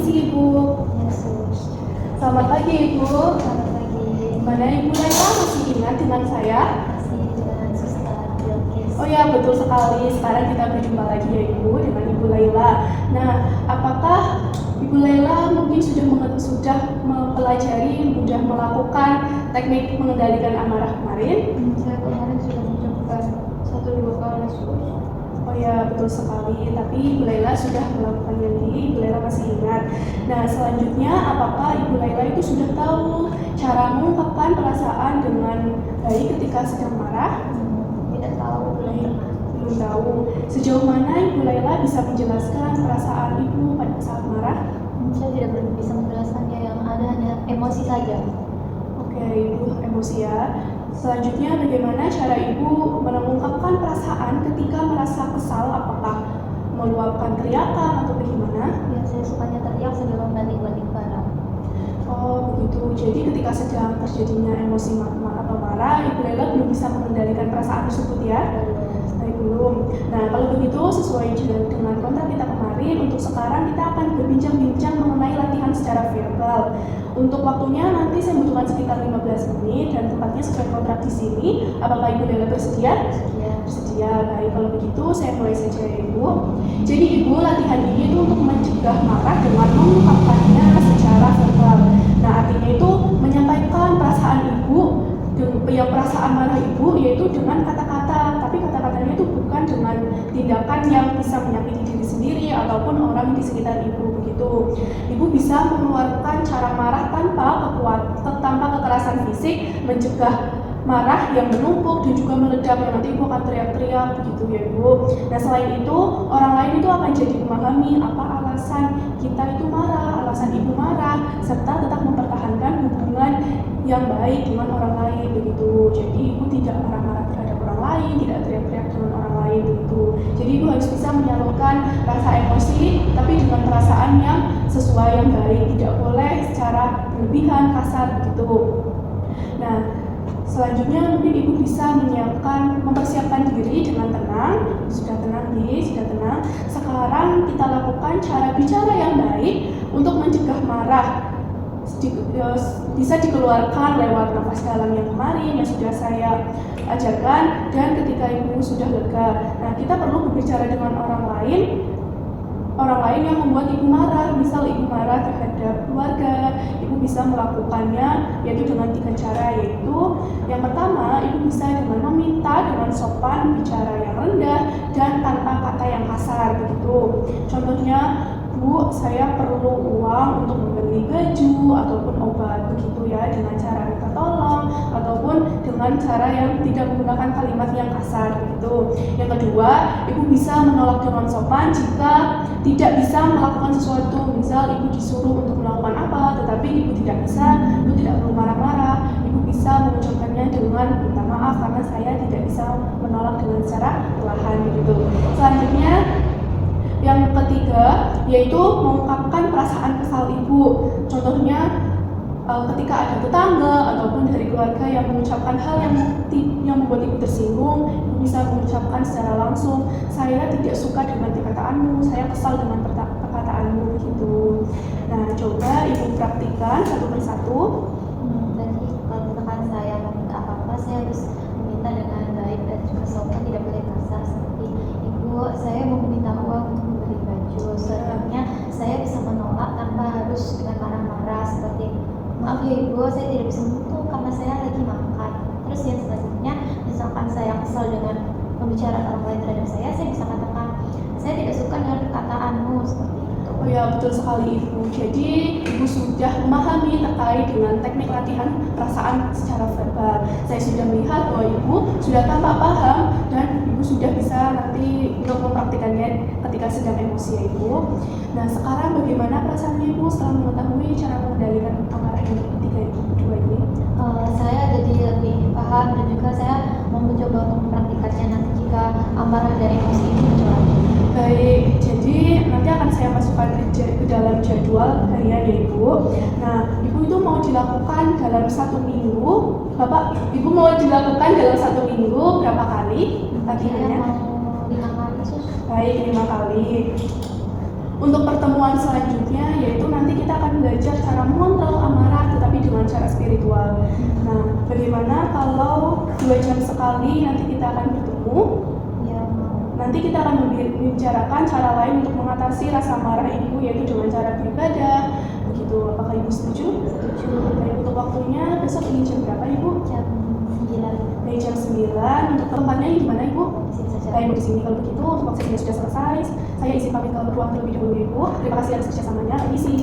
Permisi Ibu. Yesus. Selamat pagi Ibu. Selamat pagi. Gimana Ibu Laila, masih ingat dengan saya? Masih dengan Suster Bilkis. Oh ya, betul sekali. Sekarang kita berjumpa lagi ya Ibu dengan Ibu Laila. Nah, apakah Ibu Laila mungkin sudah mempelajari, sudah melakukan teknik mengendalikan amarah kemarin? Saya kemarin sudah mencoba 1-2 kali Sus. Oh ya, betul sekali. Tapi Ibu Laila sudah melakukannya nih, Ibu Laila masih ingat. Nah, selanjutnya apakah Ibu Laila itu sudah tahu cara mengungkapkan perasaan dengan baik ketika sedang marah? Tidak tahu, Belum tahu. Sejauh mana Ibu Laila bisa menjelaskan perasaan Ibu pada saat marah? Saya tidak bisa menjelaskannya, yang ada hanya emosi saja. Oke, Ibu emosi ya. Selanjutnya, bagaimana cara Ibu mengungkapkan perasaan ketika merasa kesal? Apakah meluapkan teriakan atau bagaimana? Ya, saya sukanya teriak sambil membanting-banting barang. Oh begitu. Jadi ketika sedang terjadinya emosi atau marah, Ibu Laila belum bisa mengendalikan perasaan tersebut ya? Belum. Nah, kalau begitu sesuai dengan kontrak kita kemarin, untuk sekarang kita akan berbincang-bincang mengenai latihan secara verbal. Untuk waktunya nanti saya membutuhkan sekitar 15 menit dan tempatnya sesuai kontrak di sini. Apakah Ibu Laila bersedia? Bersedia. Baik, kalau begitu saya mulai saja ya Ibu. Jadi Ibu, latihan ini itu untuk mencegah marah dengan mengungkapkannya secara verbal. Nah, artinya itu menyampaikan perasaan Ibu, perasaan marah Ibu yaitu dengan kata-kata, tapi kata-katanya itu bukan dengan tindakan yang bisa menyakiti diri sendiri ataupun orang di sekitar Ibu begitu. Ibu bisa mengeluarkan cara marah tanpa kekerasan fisik, mencegah marah yang menumpuk dan juga meledak yang nanti Ibu akan teriak-teriak begitu ya Ibu. Nah, selain itu orang lain itu akan jadi memahami apa alasan kita itu marah, alasan Ibu marah, serta tetap mempertahankan hubungan yang baik dengan orang lain begitu. Jadi Ibu tidak marah-marah terhadap orang lain, tidak teriak-teriak dengan orang lain begitu. Jadi Ibu harus bisa menyalurkan rasa emosi tapi dengan perasaan yang sesuai, yang baik, tidak boleh secara berlebihan, kasar begitu. Nah, selanjutnya mungkin Ibu bisa mempersiapkan diri dengan tenang. Sudah tenang nih, sudah tenang. Sekarang kita lakukan cara bicara yang baik untuk mencegah marah. Bisa dikeluarkan lewat nafas dalam yang kemarin yang sudah saya ajarkan, dan ketika Ibu sudah lega. Nah, kita perlu berbicara dengan orang lain yang membuat Ibu marah. Misal Ibu marah terhadap keluarga, Ibu bisa melakukannya yaitu dengan 3 cara, yaitu yang pertama, Ibu bisa dengan meminta dengan sopan, bicara yang rendah dan tanpa kata yang kasar begitu. Contohnya, Bu, saya perlu uang untuk membeli baju ataupun obat begitu ya, dengan cara minta tolong ataupun dengan cara yang tidak menggunakan kalimat yang kasar begitu. Yang kedua, Ibu bisa menolak dengan sopan jika tidak bisa melakukan sesuatu. Misal Ibu disuruh untuk melakukan apa tetapi Ibu tidak bisa, Ibu tidak perlu marah-marah. Ibu bisa mengucapkannya dengan minta maaf karena saya tidak bisa menolak dengan cara perlahan begitu. Selanjutnya, yang ketiga, yaitu mengungkapkan perasaan kesal Ibu. Contohnya, ketika ada tetangga ataupun dari keluarga yang mengucapkan hal yang membuat Ibu tersinggung, Ibu bisa mengucapkan secara langsung, saya tidak suka dengan perkataanmu, saya kesal dengan perkataanmu begitu. Nah, coba Ibu praktikkan satu persatu. Tadi kalau misalkan saya meminta apa-apa, saya harus meminta dengan baik dan juga sopan, tidak boleh kasar. Seperti Ibu, saya mau meminta uang untuk membeli baju. Selanjutnya saya bisa menolak tanpa harus dengan marah-marah, seperti maaf ya Ibu, saya tidak bisa menyentuh karena saya lagi makan. Terus yang selanjutnya, misalkan saya kesal dengan pembicaraan orang lain terhadap saya bisa katakan, saya tidak suka dengan perkataanmu, seperti itu. Oh ya, betul sekali Ibu. Jadi Ibu sudah memahami terkait dengan teknik latihan perasaan secara verbal. Saya sudah melihat bahwa Ibu sudah tampak paham dan Ibu sudah bisa nanti untuk mempraktikannya ketika sedang emosi ya Ibu. Nah, sekarang bagaimana perasaannya Ibu setelah mengetahui cara mengendalikan amarah yang ketiga Ibu kedua ini? Saya jadi lebih paham dan juga saya mau mencoba untuk mempraktikannya nanti jika amarah dan emosi ini muncul lagi. Baik, jadi nanti akan saya masukkan ke dalam jadwal harian ya Ibu. Nah, Ibu itu mau dilakukan dalam 1 minggu. Bapak, Ibu mau dilakukan dalam 1 minggu berapa kali latihannya? Saya mau 5 kali Sus. Baik, 5 kali. untuk pertemuan selanjutnya, yaitu nanti kita akan belajar cara mengontrol amarah tetapi dengan cara spiritual. Nah, bagaimana kalau 2 jam sekali nanti kita akan bertemu? Ya, mau. Nanti kita akan membicarakan cara lain untuk mengatasi rasa marah ibu, yaitu dengan cara beribadah. Begitu, apakah ibu setuju? Setuju. Baik, untuk waktunya besok ini jam berapa ibu? Jam 9. Baik, jam 9. Untuk tempatnya di mana ibu? Di sini saja. Baik, ibu di sini. Kalau begitu, untuk waktunya sudah selesai. Saya izin pamit ke ruang terlebih dahulu ibu. Terima kasih atas kerjasamanya. Permisi.